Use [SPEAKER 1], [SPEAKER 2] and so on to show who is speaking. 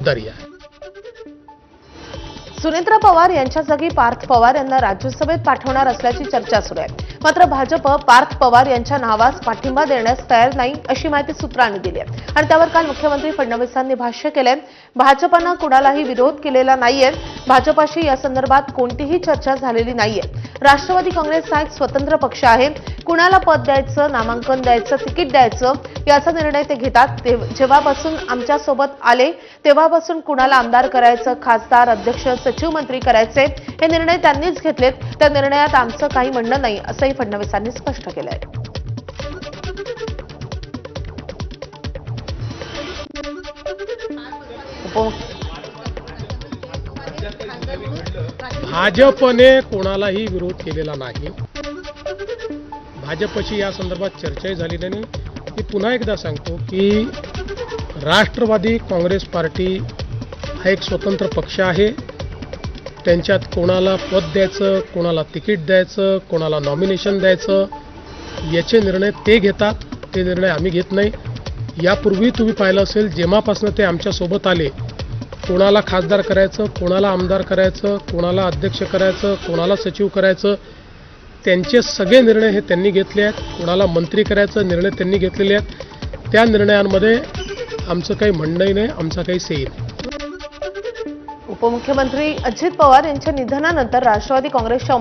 [SPEAKER 1] जबाबदारी आहे।
[SPEAKER 2] सुनेत्रा पवार यांच्या जागी पार्थ पवार यांना राज्यसभेत पाठवणार असल्याची चर्चा सुरू आहे। मात्र भाजप पार्थ पवार यांच्या नावास पाठिंबा देण्यास तयार नाही अशी माहिती सूत्रांनी दिली आहे आणि त्यावर काल मुख्यमंत्री फडणवीसांनी भाष्य केले। भाजपनं कुणालाही विरोध केलेला नाहीये, भाजपाशी या संदर्भात कोणतीही चर्चा झालेली नाहीये। राष्ट्रवादी काँग्रेस हा एक स्वतंत्र पक्ष आहे, कुणाला पद द्यायचं, नामांकन द्यायचं, तिकीट द्यायचं याचा निर्णय ते घेतात। जेव्हापासून आमच्या सोबत आले तेव्हापासून कुणाला आमदार करायचं, खासदार, अध्यक्ष, सचिव मंत्री करायचे हे निर्णय त्यांनीच घेतलेत, त्या निर्णयात आमचं काही म्हणणं नाही असंही फडणवीसांनी स्पष्ट केलंय।
[SPEAKER 1] भाजपने कोणालाही विरोध केलेला नाही, भाजपची या संदर्भात चर्चाही झाली नाही। मी पुन्हा एकदा सांगतो की राष्ट्रवादी काँग्रेस पार्टी हा एक स्वतंत्र पक्ष आहे, त्यांच्यात कोणाला पद द्यायचं, कोणाला तिकीट द्यायचं, कोणाला नॉमिनेशन द्यायचं याचे निर्णय ते घेतात, ते निर्णय आम्ही घेत नाही। यापूर्वी तुम्ही पाहिलं असेल जेव्हापासून ते आमच्यासोबत आले, कोणाला खासदार करायचं, कोणाला आमदार करायचं, कोणाला अध्यक्ष करायचं, कोणाला सचिव करायचं, त्यांचे सगळे निर्णय हे त्यांनी घेतले आहेत। कोणाला मंत्री करायचं निर्णय त्यांनी घेतलेले आहेत। त्या निर्णयांमध्ये आमचं काही म्हणणंही नाही, आमचा काही सेही नाही।
[SPEAKER 2] उपमुख्यमंत्री अजित पवार यांच्या निधनानंतर राष्ट्रवादी काँग्रेसच्या